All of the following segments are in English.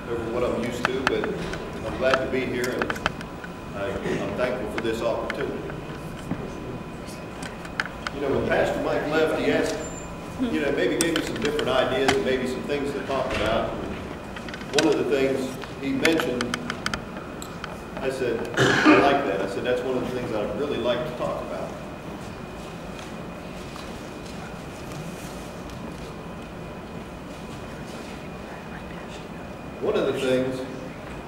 over what I'm used to, but I'm glad to be here, and I'm thankful for this opportunity. You know, when Pastor Mike left, he asked, you know, maybe gave me some different ideas and maybe some things to talk about. One of the things he mentioned, I said, I like that. I said, that's one of the things that I'd really like to talk about. One of the things,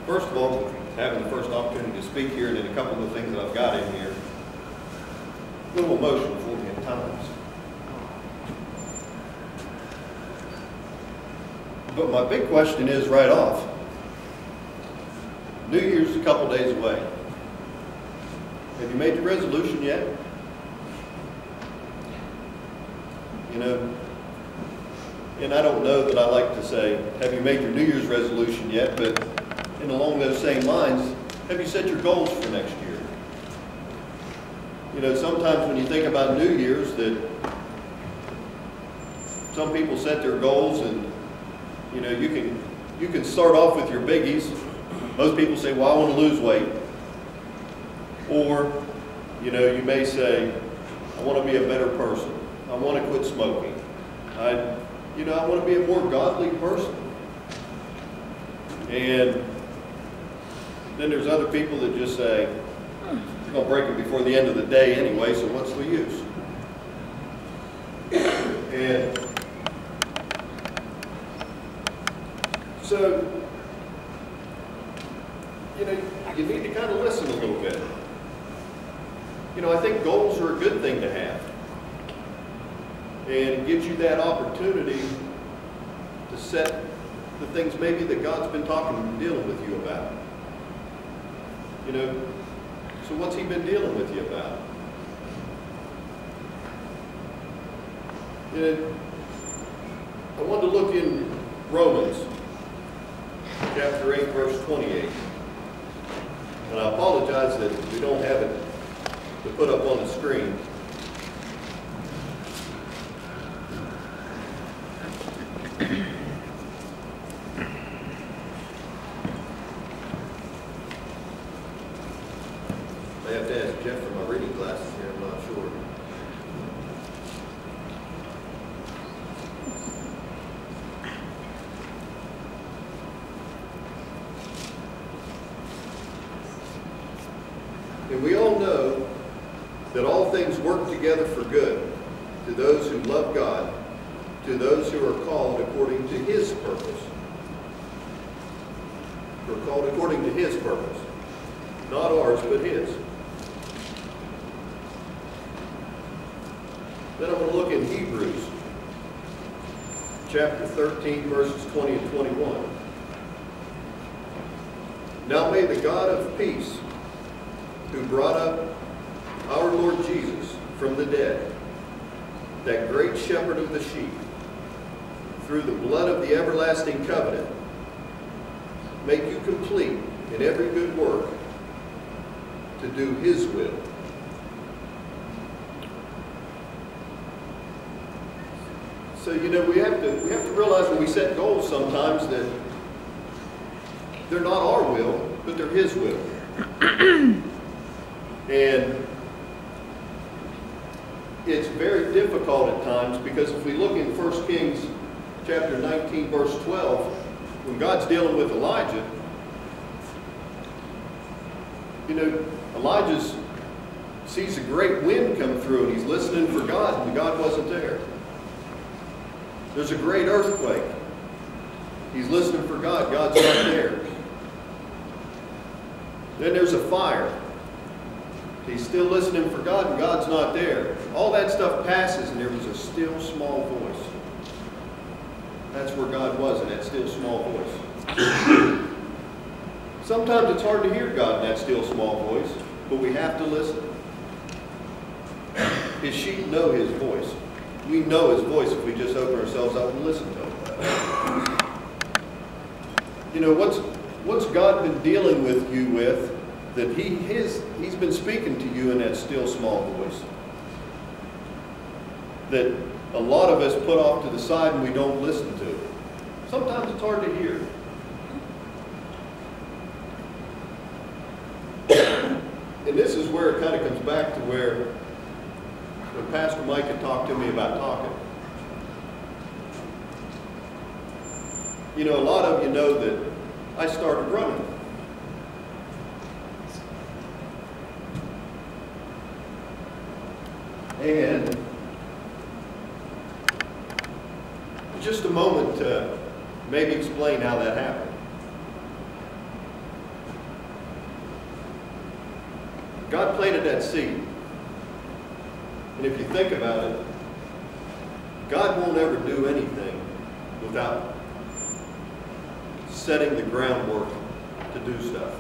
first of all, having the first opportunity to speak here, and then a couple of the things that I've got in here, a little emotional for me at times. But my big question is right off, New Year's a couple days away. Have you made your resolution yet? You know, and I don't know that I like to say, have you made your New Year's resolution yet? But and along those same lines, have you set your goals for next year? You know, sometimes when you think about New Year's, that some people set their goals, and you know, you can start off with your biggies. Most people say, well, I want to lose weight. Or, you know, you may say, I want to be a better person. I want to quit smoking. I want to be a more godly person. And then there's other people that just say, I'm going to break it before the end of the day anyway, so what's the use? And so, you know, you need to kind of listen a little bit. You know, I think goals are a good thing to have. And it gives you that opportunity to set the things maybe that God's been talking and dealing with you about. You know, so what's He been dealing with you about? You know, I wanted to look in Romans chapter 8, verse 28. And I apologize that we don't have it to put up on the screen. I have to ask Jeff for my reading glasses here, I'm not sure. And we all know that all things work together for good to those who love God, to those who are called according to His purpose. We're called according to His purpose. Not ours, but His. Then I'm going to look in Hebrews chapter 13, verses 20 and 21. Now may the God of peace, who brought up our Lord Jesus from the dead, that great shepherd of the sheep, through the blood of the everlasting covenant, make you complete in every good work to do His will. So, you know, we have to realize when we set goals sometimes that they're not our will, but they're His will. And it's very difficult at times, because if we look in 1 Kings chapter 19, verse 12, when God's dealing with Elijah, you know, Elijah sees a great wind come through, and he's listening for God, and God wasn't there. There's a great earthquake. He's listening for God. God's not there. Then there's a fire. He's still listening for God, and God's not there. All that stuff passes, and there was a still small voice. That's where God was, in that still small voice. Sometimes it's hard to hear God in that still small voice, but we have to listen. His sheep know His voice. We know His voice if we just open ourselves up and listen to Him. You know, what's God been dealing with you with that He's been speaking to you in that still small voice? That a lot of us put off to the side and we don't listen to. Sometimes it's hard to hear. And this is where it kind of comes back to where when Pastor Mike had talked to me about talking. You know, a lot of you know that I started running. And just a moment to maybe explain how that happened. God planted that seed. And if you think about it, God won't ever do anything without setting the groundwork to do stuff.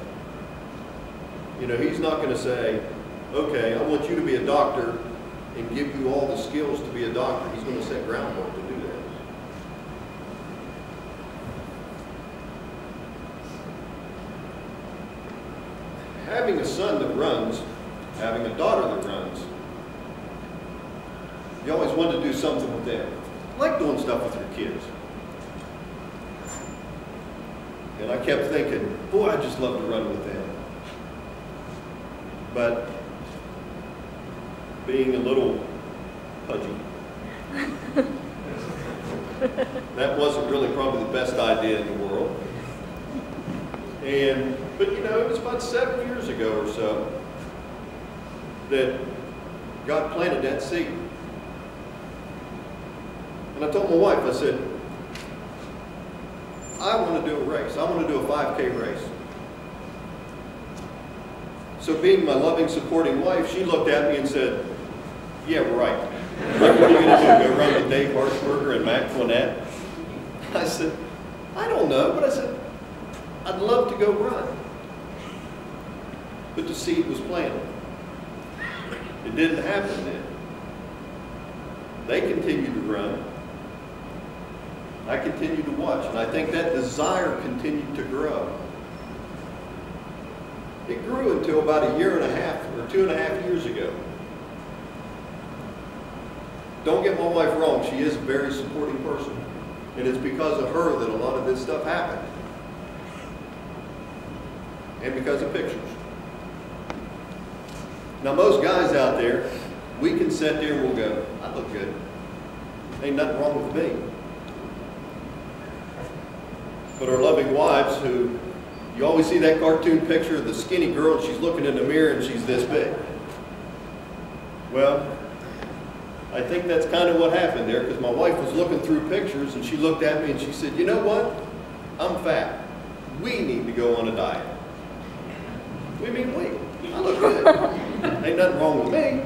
You know, He's not going to say, okay, I want you to be a doctor and give you all the skills to be a doctor. He's going to set groundwork to do that. Having a son that runs, having a daughter that runs, you always want to do something with them. I like doing stuff with your kids. And I kept thinking, boy, I just love to run with them. But being a little pudgy, that wasn't really probably the best idea in the world. But you know, it was about 7 years ago or so that God planted that seed. And I told my wife, I said, I want to do a race. I want to do a 5K race. So being my loving, supporting wife, she looked at me and said, yeah, right. What are you going to do, go run with Dave Harshberger and Matt Fournette? I said, I don't know, but I said, I'd love to go run. But the seed was planted. It didn't happen then. They continued to run. I continued to watch, and I think that desire continued to grow. It grew until about 1.5 years or 2.5 years ago. Don't get my wife wrong, she is a very supporting person. And it's because of her that a lot of this stuff happened. And because of pictures. Now most guys out there, we can sit there and we'll go, I look good. Ain't nothing wrong with me. But our loving wives who, you always see that cartoon picture of the skinny girl and she's looking in the mirror and she's this big. Well, I think that's kind of what happened there, because my wife was looking through pictures and she looked at me and she said, you know what? I'm fat. We need to go on a diet. We mean we. I look good. Ain't nothing wrong with me.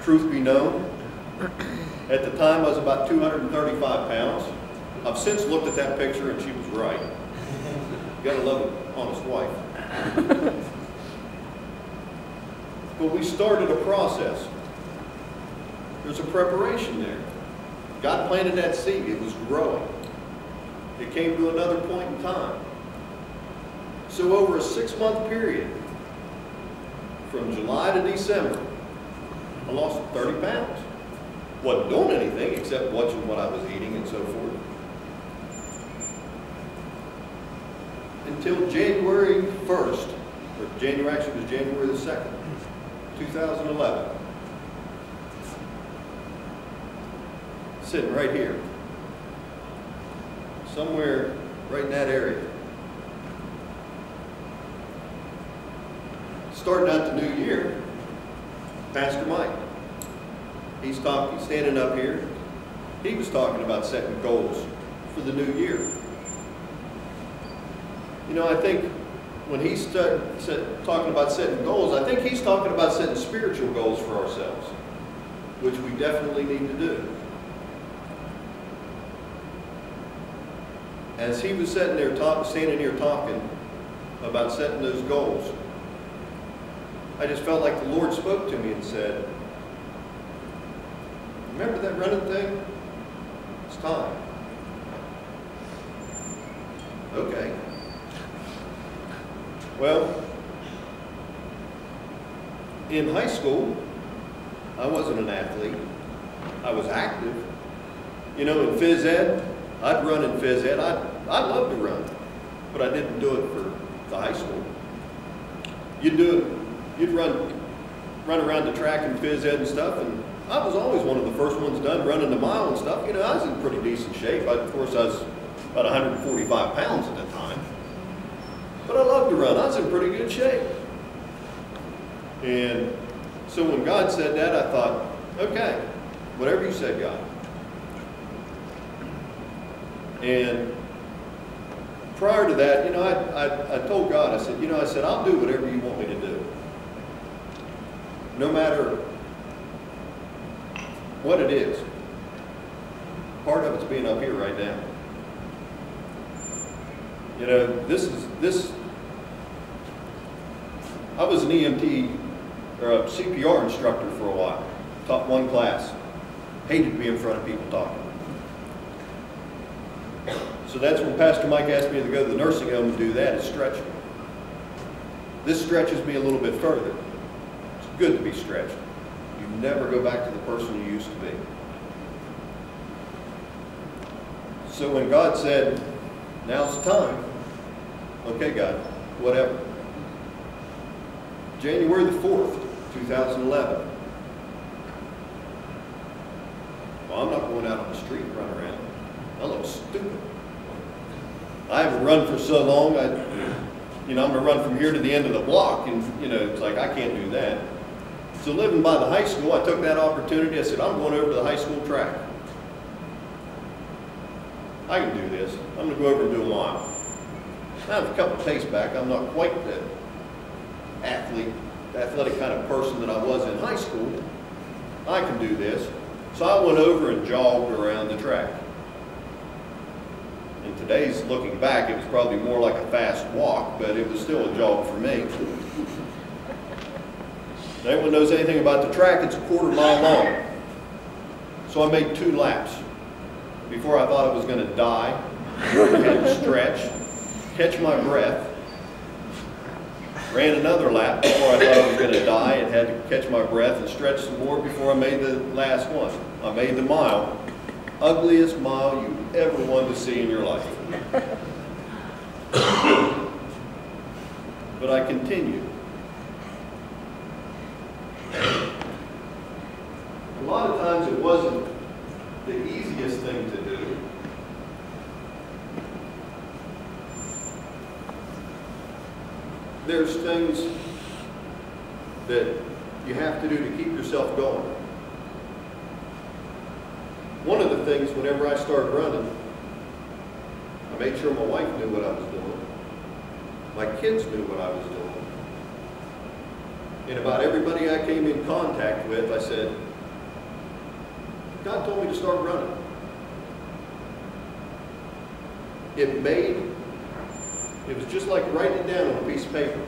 Truth be known, at the time I was about 235 pounds. I've since looked at that picture and she was right. You gotta love an honest wife. But we started a process. There's a preparation there. God planted that seed. It was growing. It came to another point in time. So over a 6-month period, from July to December, I lost 30 pounds. Wasn't doing anything except watching what I was eating and so forth. Until January 1st, or January, actually it was January the 2nd, 2011. Sitting right here. Somewhere right in that area. Starting out the new year, Pastor Mike, he's standing up here. He was talking about setting goals for the new year. You know, I think when he's talking about setting goals, I think he's talking about setting spiritual goals for ourselves, which we definitely need to do. As he was standing here talking about setting those goals, I just felt like the Lord spoke to me and said, remember that running thing? It's time. Okay. Well, in high school, I wasn't an athlete. I was active. You know, in phys ed, I'd run in phys ed. I loved to run, but I didn't do it for the high school. you'd run around the track and phys ed and stuff, and I was always one of the first ones done running the mile and stuff. You know, I was in pretty decent shape. Of course, I was about 145 pounds at the time. But I loved to run. I was in pretty good shape. And so when God said that, I thought, okay, whatever you said, God. And prior to that, you know, I told God, I said, I'll do whatever you want me to do. No matter what it is. Part of it's being up here right now. You know, I was an EMT or a CPR instructor for a while. Taught one class. Hated to be in front of people talking. So that's when Pastor Mike asked me to go to the nursing home and do that, is stretching. This stretches me a little bit further. It's good to be stretched. You never go back to the person you used to be. So when God said, now's the time, okay, God, whatever. January the 4th, 2011. Well, I'm not going out on the street and run around. I look stupid. I haven't run for so long, I'm going to run from here to the end of the block, and, you know, it's like, I can't do that. So living by the high school, I took that opportunity. I said, I'm going over to the high school track. I can do this. I'm going to go over and do a mile. I have a couple of pace back. I'm not quite the athletic kind of person that I was in high school. I can do this. So I went over and jogged around the track. In today's looking back, it was probably more like a fast walk, but it was still a jog for me. If anyone knows anything about the track, it's a 1/4 mile long. So I made 2 laps. Before I thought I was going to die, I had to stretch, catch my breath. Ran another lap before I thought I was going to die and had to catch my breath and stretch some more before I made the last one. I made the mile. Ugliest mile you ever wanted to see in your life. But I continued. A lot of times it wasn't the easiest thing to do. There's things that you have to do to keep yourself going. One of the things, whenever I started running, I made sure my wife knew what I was doing. My kids knew what I was doing. And about everybody I came in contact with, I said, God told me to start running. It was just like writing it down on a piece of paper.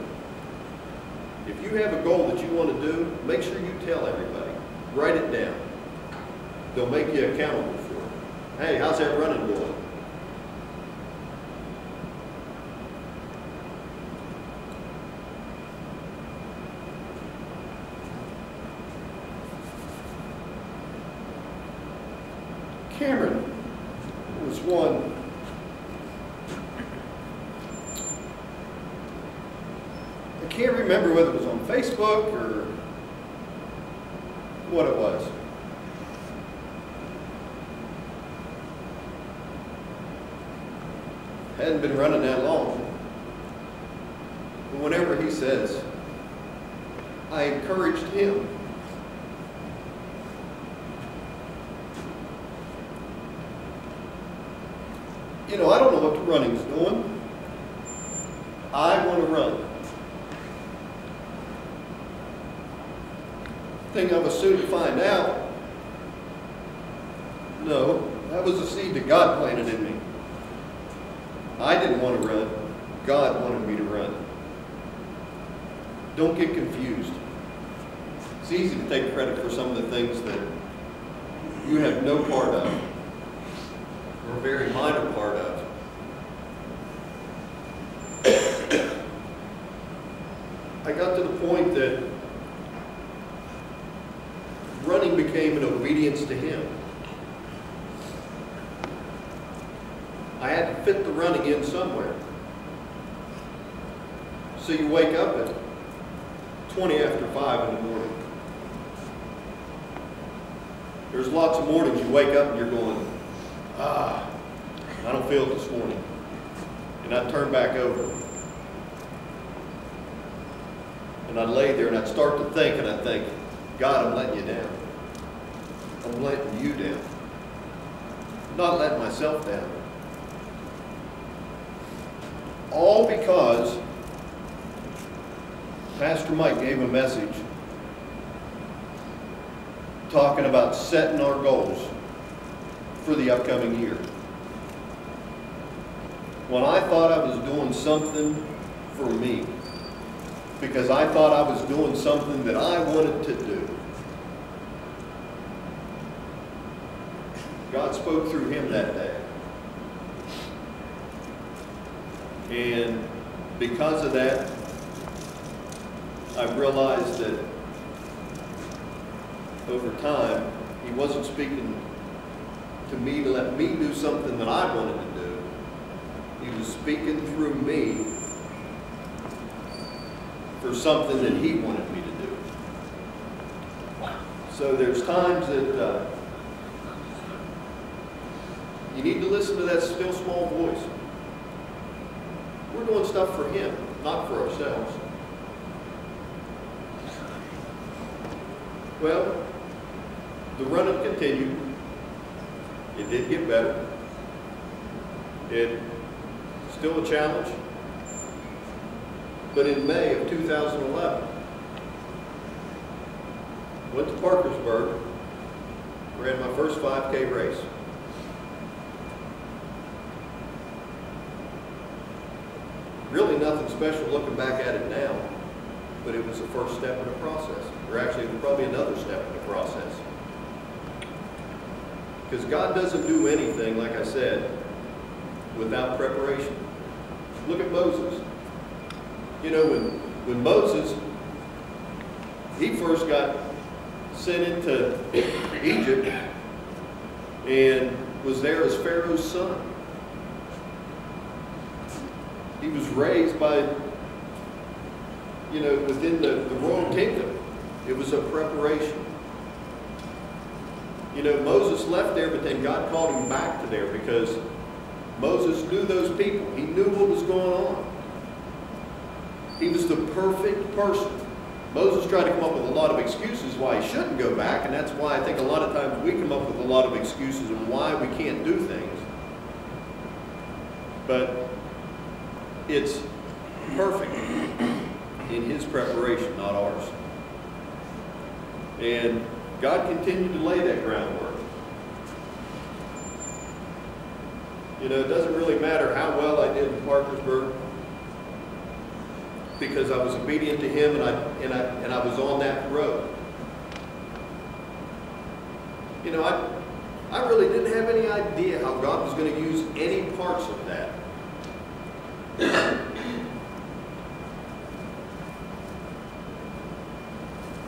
If you have a goal that you want to do, make sure you tell everybody. Write it down. They'll make you accountable for it. Hey, how's that running going? Cameron was one. I can't remember whether it was on Facebook or what it was. Hadn't been running that long. But whenever he says, I encouraged him. You know, I don't know what the running's doing. I want to run. Thing I was soon to find out, no, that was a seed that God planted in me. I didn't want to run. God wanted me to run. Don't get confused. It's easy to take credit for some of the things that you have no part of, or a very minor part of. I got to the point that running became an obedience to Him. I had to fit the running in somewhere. So you wake up at 20 after 5 in the morning. There's lots of mornings you wake up and you're going, I don't feel it this morning. And I'd turn back over. And I'd lay there and I'd start to think, and I'd think, God, I'm letting you down. I'm letting you down. I'm not letting myself down. All because Pastor Mike gave a message talking about setting our goals for the upcoming year. When I thought I was doing something for me, because I thought I was doing something that I wanted to do, God spoke through him that day. And because of that, I realized that over time, he wasn't speaking to me to let me do something that I wanted to do. He was speaking through me for something that he wanted me to do. So there's times that you need to listen to that still small voice. We're doing stuff for him, not for ourselves. Well, the running continued. It did get better. It's still a challenge. But in May of 2011, went to Parkersburg, ran my first 5K race. Really nothing special looking back at it now, but it was the first step in the process. Or actually, it was probably another step in the process. Because God doesn't do anything, like I said, without preparation. Look at Moses. You know, when Moses, he first got sent into Egypt and was there as Pharaoh's son. He was raised by, you know, within the royal kingdom. It was a preparation. You know, Moses left there, but then God called him back to there because Moses knew those people. He knew what was going on. He was the perfect person. Moses tried to come up with a lot of excuses why he shouldn't go back, and that's why I think a lot of times we come up with a lot of excuses on why we can't do things. But it's perfect in his preparation, not ours. And God continued to lay that groundwork. You know, it doesn't really matter how well I did in Parkersburg, because I was obedient to him and I was on that road. You know, I really didn't have any idea how God was going to use any parts of that.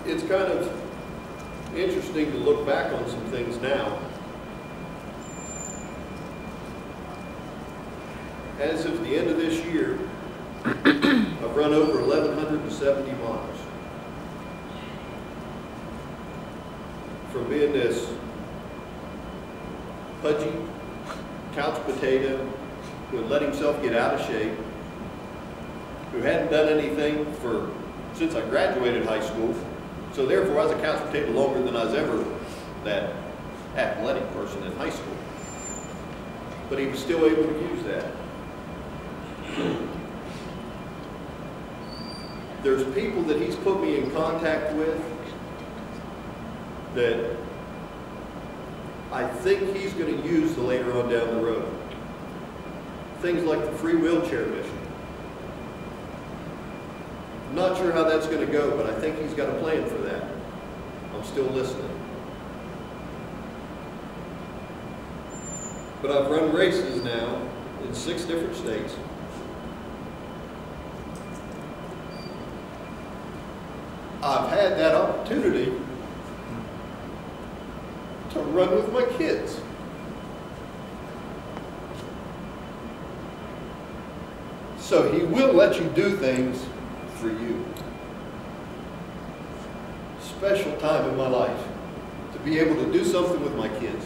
It's kind of interesting to look back on some things now. As of the end of this year, I've run over 1,170 miles. From being this pudgy couch potato who had let himself get out of shape, who hadn't done anything since I graduated high school. So therefore I was a couch potato longer than I was ever that athletic person in high school. But he was still able to use that. There's people that he's put me in contact with that I think he's going to use later on down the road. Things like the free wheelchair mission. I'm not sure how that's going to go, but I think he's got a plan for that. I'm still listening. But I've run races now in 6 different states. I've had that opportunity to run with my kids. So he will let you do things for you. special time in my life to be able to do something with my kids.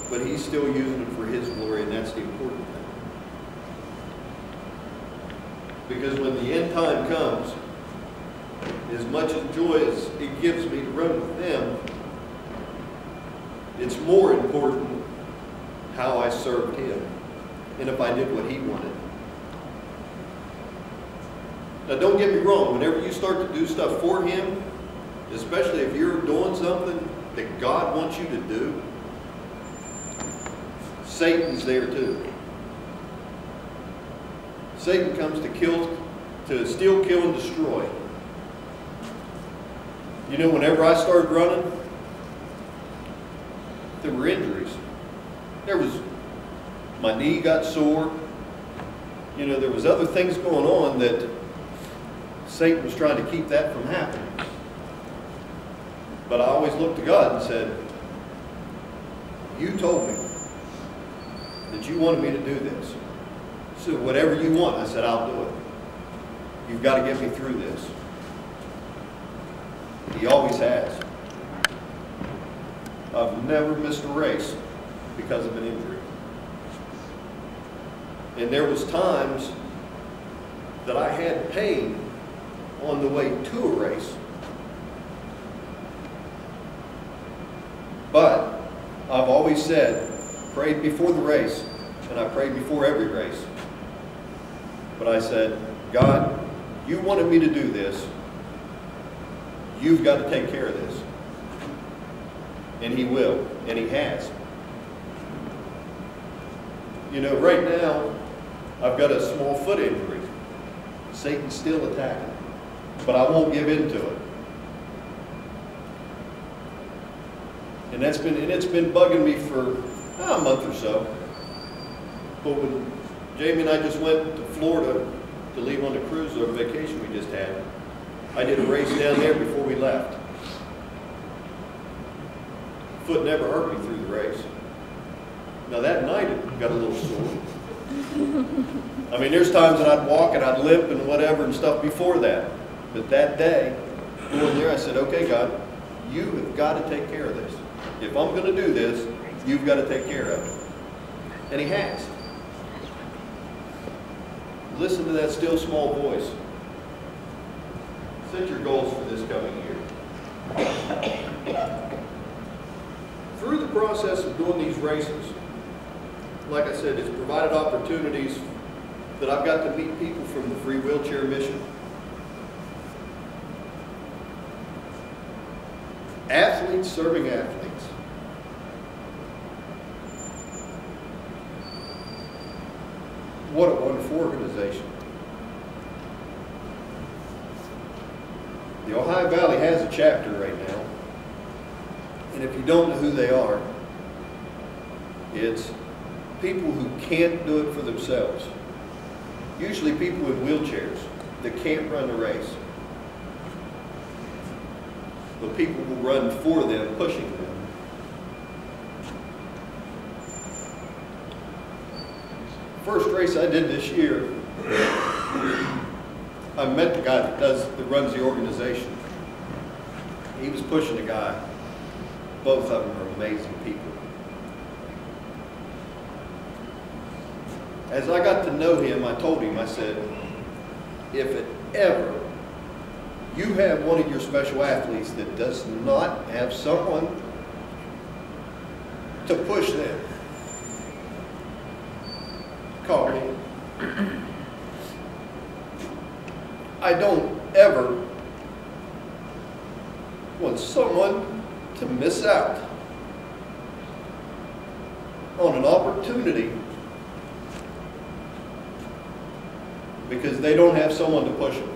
But he's still using them for his glory, and that's the important thing. Because when the end time comes, as much as joy as it gives me to run with them, it's more important how I served him and if I did what he wanted. Now don't get me wrong, whenever you start to do stuff for him, especially if you're doing something that God wants you to do, Satan's there too. Satan comes to steal, kill, and destroy. You know, whenever I started running, there were injuries. My knee got sore. You know, there was other things going on that Satan was trying to keep that from happening. But I always looked to God and said, you told me that you wanted me to do this. So whatever you want, I said, I'll do it. You've got to get me through this. He always has. I've never missed a race because of an injury. And there was times that I had pain on the way to a race. But I've always said, prayed before the race, and I prayed before every race. But I said, God, you wanted me to do this. You've got to take care of this. And he will, and he has. You know, right now, I've got a small foot injury. Satan's still attacking, but I won't give in to it. And it's been bugging me for a month or so. But when Jamie and I just went to Florida to leave on the cruise or vacation we just had, I did a race down there before we left. Foot never hurt me through the race. Now that night it got a little sore. I mean, there's times that I'd walk and I'd limp and whatever and stuff before that. But that day, going there, I said, okay, God, you have got to take care of this. If I'm going to do this, you've got to take care of it. And he has. Listen to that still small voice. Set your goals for this coming year. Through the process of doing these races, like I said, it's provided opportunities that I've got to meet people from the Free Wheelchair Mission. Athletes serving athletes. What a wonderful organization. The Ohio Valley has a chapter right now. And if you don't know who they are, it's people who can't do it for themselves. Usually people in wheelchairs that can't run the race. But people will run for them, pushing them. First race I did this year, I met the guy that runs the organization. He was pushing a guy. Both of them are amazing people. As I got to know him, I told him, I said, if it ever you have one of your special athletes that does not have someone to push them, call me. I don't ever want someone to miss out on an opportunity because they don't have someone to push them.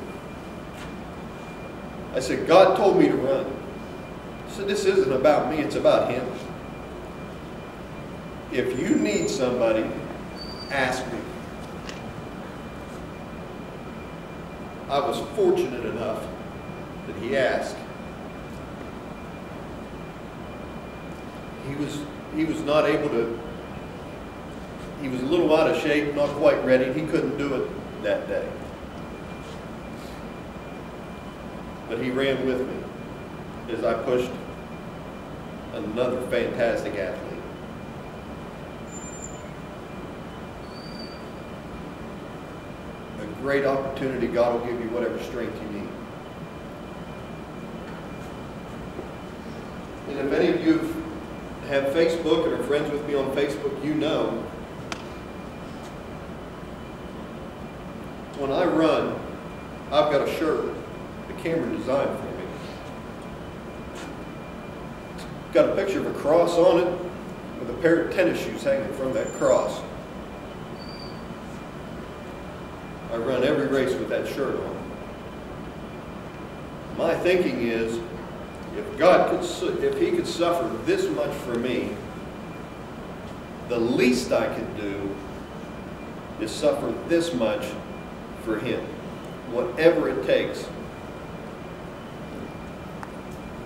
I said, God told me to run. I said, this isn't about me, it's about him. If you need somebody, ask me. I was fortunate enough that he asked. He was not able to, he was a little out of shape, not quite ready. He couldn't do it that day. But he ran with me. as I pushed another fantastic athlete. A great opportunity. God will give you whatever strength you need. And if any of you have Facebook and are friends with me on Facebook, you know when I run, I've got a shirt the camera designed for me. It's got a picture of a cross on it with a pair of tennis shoes hanging from that cross. I run every race with that shirt on. My thinking is, if He could suffer this much for me, the least I could do is suffer this much for Him, whatever it takes.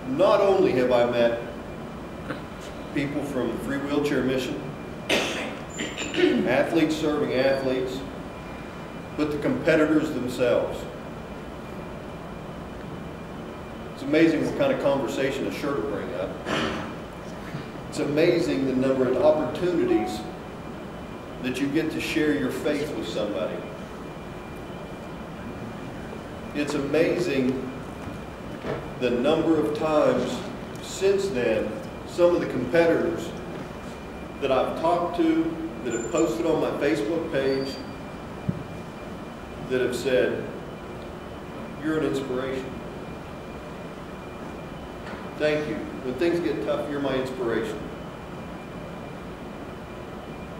Not only have I met people from Free Wheelchair Mission, athletes serving athletes, but the competitors themselves. It's amazing what kind of conversation a shirt will bring up. It's amazing the number of opportunities that you get to share your faith with somebody. It's amazing the number of times since then, some of the competitors that I've talked to, that have posted on my Facebook page, that have said, "You're an inspiration. Thank you. When things get tough, you're my inspiration."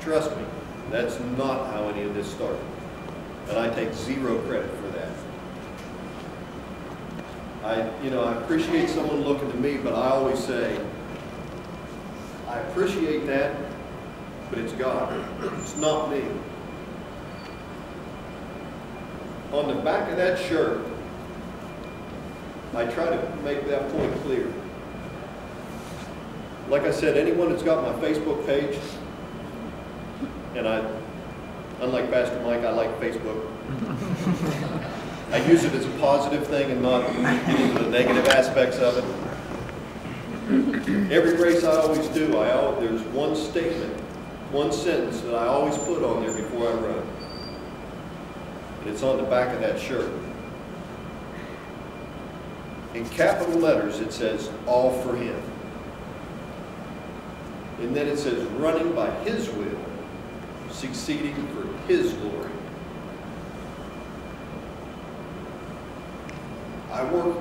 Trust me, that's not how any of this started. And I take zero credit for that. I appreciate someone looking to me, but I always say, I appreciate that, but it's God. It's not me. On the back of that shirt, I try to make that point clear. Like I said, anyone that's got my Facebook page, and unlike Pastor Mike, I like Facebook. I use it as a positive thing and not get into the negative aspects of it. Every race I always do, there's one statement, one sentence that I always put on there before I run. And it's on the back of that shirt. In capital letters, it says, "All for Him." And then it says, "Running by His will, succeeding for His glory." I work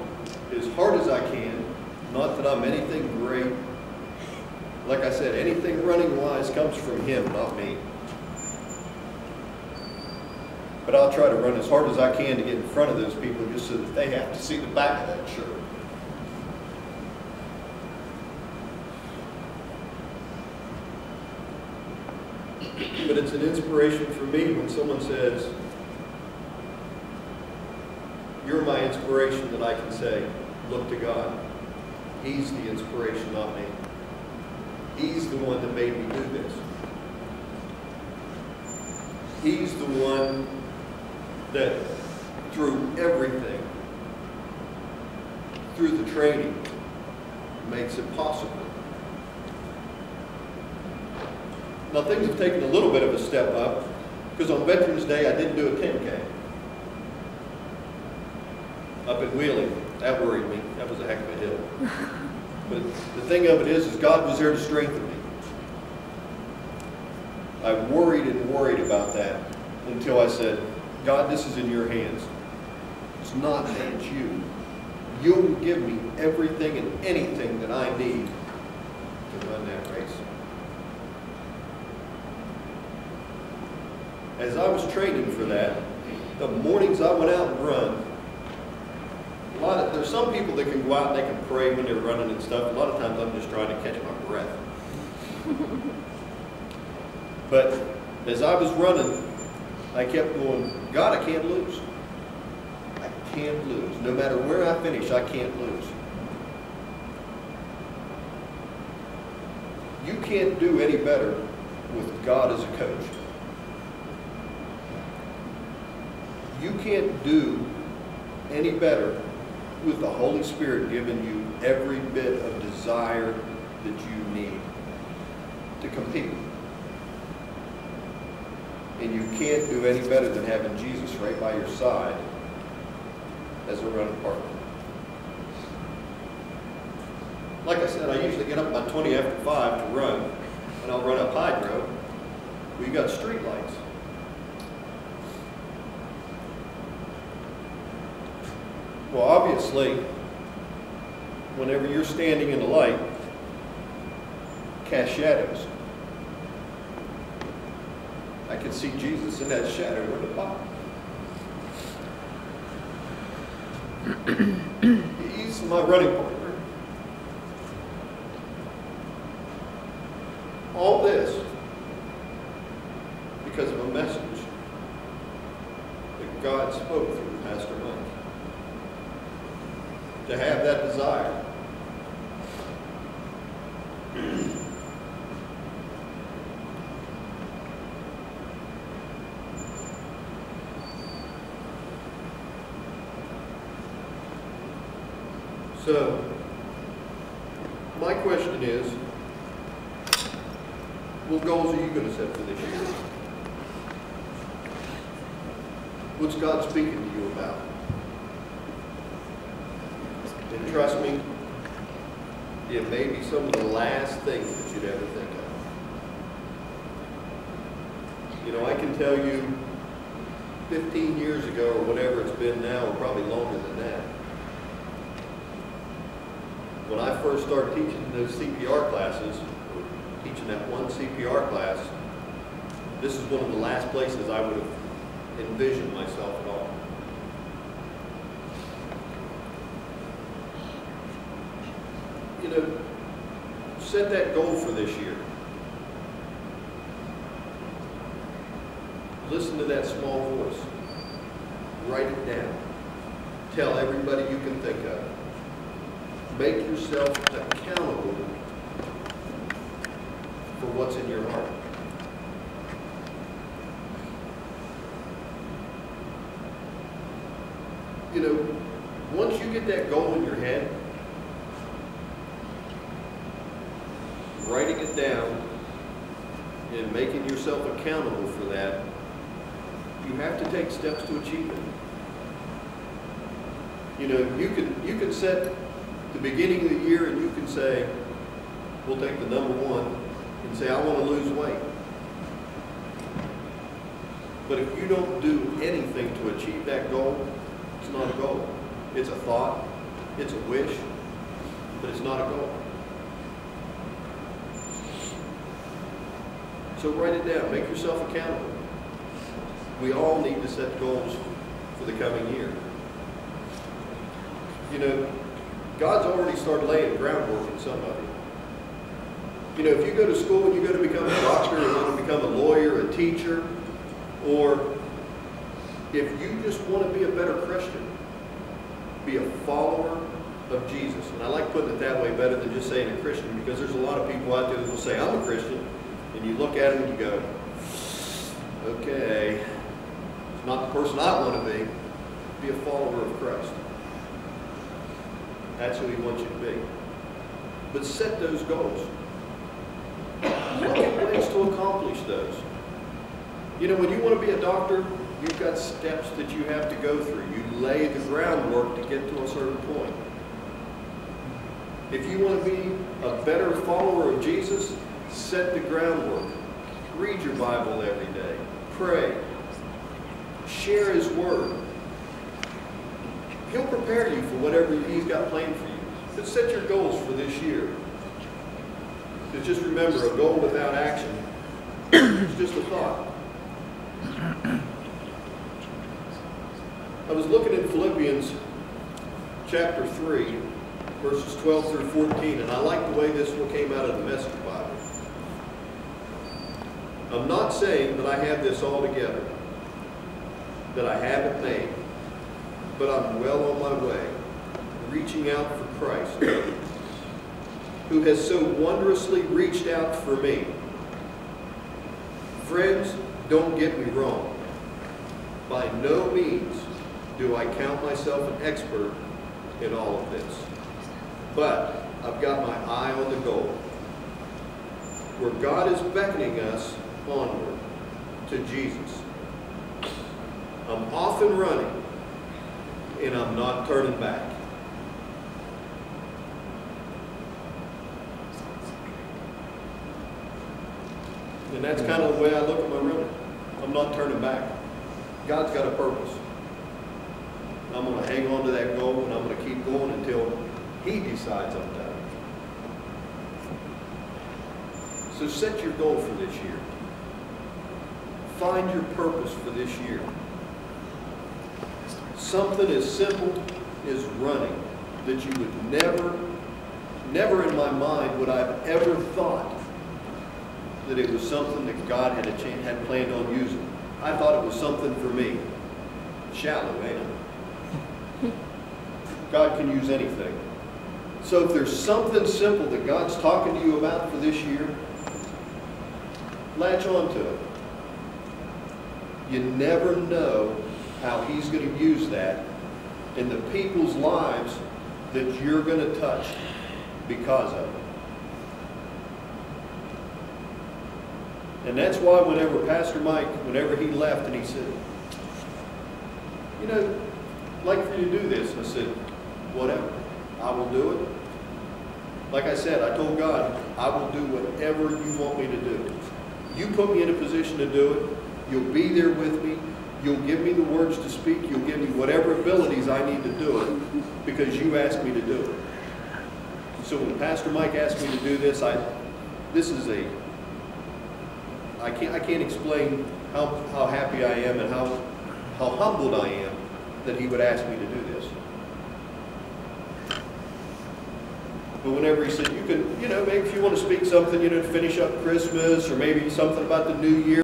as hard as I can, not that I'm anything great. Like I said, anything running-wise comes from Him, not me. But I'll try to run as hard as I can to get in front of those people just so that they have to see the back of that shirt. But it's an inspiration for me when someone says, "You're my inspiration," that I can say, "Look to God. He's the inspiration, not me. He's the one that made me do this. He's the one that through everything, through the training, makes it possible." Now things have taken a little bit of a step up, because on Veterans Day I didn't do a 10K. Up at Wheeling, that worried me. That was a heck of a hill. But the thing of it is God was there to strengthen me. I worried and worried about that until I said, "God, this is in your hands. It's not me, it's you. You'll give me everything and anything that I need to run that race." As I was training for that, the mornings I went out and run, there's some people that can go out and they can pray when they're running and stuff. A lot of times I'm just trying to catch my breath. But as I was running, I kept going, "God, I can't lose. I can't lose. No matter where I finish, I can't lose." You can't do any better with God as a coach. You can't do any better with the Holy Spirit giving you every bit of desire that you need to compete. And you can't do any better than having Jesus right by your side as a running partner. Like I said, I usually get up about 20 after 5 to run, and I'll run up Hydro. We've got street lights. Well, obviously, whenever you're standing in the light, cast shadows. I can see Jesus in that shadow in the bottom. He's my running partner. All this because of a message that God spoke through Pastor Mike. To have that desire. So, my question is, what goals are you going to set for this year? What's God speaking to you about? And trust me, it may be some of the last things that you'd ever think of. You know, I can tell you 15 years ago or whatever it's been now, or probably longer than that, when I first started teaching those CPR classes, or teaching that one CPR class, this is one of the last places I would have envisioned myself at all. You know, set that goal for this year. Listen to that small voice. Write it down. Tell everybody you can think of. Make yourself accountable for what's in your heart. You know, once you get that goal in your head, writing it down and making yourself accountable for that, you have to take steps to achieve it. You know, you can set the beginning of the year and you can say, we'll take the number 1 and say, I want to lose weight. But if you don't do anything to achieve that goal, it's not a goal. It's a thought, it's a wish, but it's not a goal. So write it down, make yourself accountable. We all need to set goals for the coming year. You know, God's already started laying groundwork in some of it. You know, if you go to school and you go to become a doctor, or you want to become a lawyer, a teacher, or if you just want to be a better Christian, be a follower of Jesus. And I like putting it that way better than just saying a Christian, because there's a lot of people out there that will say, I'm a Christian, and you look at them and you go, okay, it's not the person I want to be. Be a follower of Christ. That's who he wants you to be. But set those goals. Look at ways to accomplish those. You know, when you want to be a doctor, you've got steps that you have to go through. You lay the groundwork to get to a certain point. If you want to be a better follower of Jesus, set the groundwork. Read your Bible every day. Pray. Share his word. He'll prepare you for whatever he's got planned for you. But set your goals for this year. But just remember, a goal without action is just a thought. I was looking at Philippians chapter 3, verses 12 through 14, and I like the way this one came out of the Message Bible. I'm not saying that I have this all together, that I have it made, but I'm well on my way, reaching out for Christ, who has so wondrously reached out for me. Friends, don't get me wrong. By no means do I count myself an expert in all of this. But I've got my eye on the goal, where God is beckoning us onward to Jesus. I'm off and running, and I'm not turning back. And that's kind of the way I look at my running. I'm not turning back. God's got a purpose. I'm going to hang on to that goal, and I'm going to keep going until He decides I'm done. So set your goal for this year. Find your purpose for this year. Something as simple as running that you would never in my mind would I have ever thought that it was something that God had planned on using. I thought it was something for me. Shallow, ain't it? God can use anything. So if there's something simple that God's talking to you about for this year, latch on to it. You never know how He's going to use that in the people's lives that you're going to touch because of it. And that's why whenever Pastor Mike, whenever he left and he said, you know, I'd like for you to do this. And I said, whatever. I will do it. Like I said, I told God, I will do whatever you want me to do. You put me in a position to do it. You'll be there with me. You'll give me the words to speak. You'll give me whatever abilities I need to do it because you asked me to do it. So when Pastor Mike asked me to do this, I can't explain how happy I am and how humbled I am that he would ask me to do this. But whenever he said, you can, maybe if you want to speak something, to finish up Christmas or maybe something about the new year,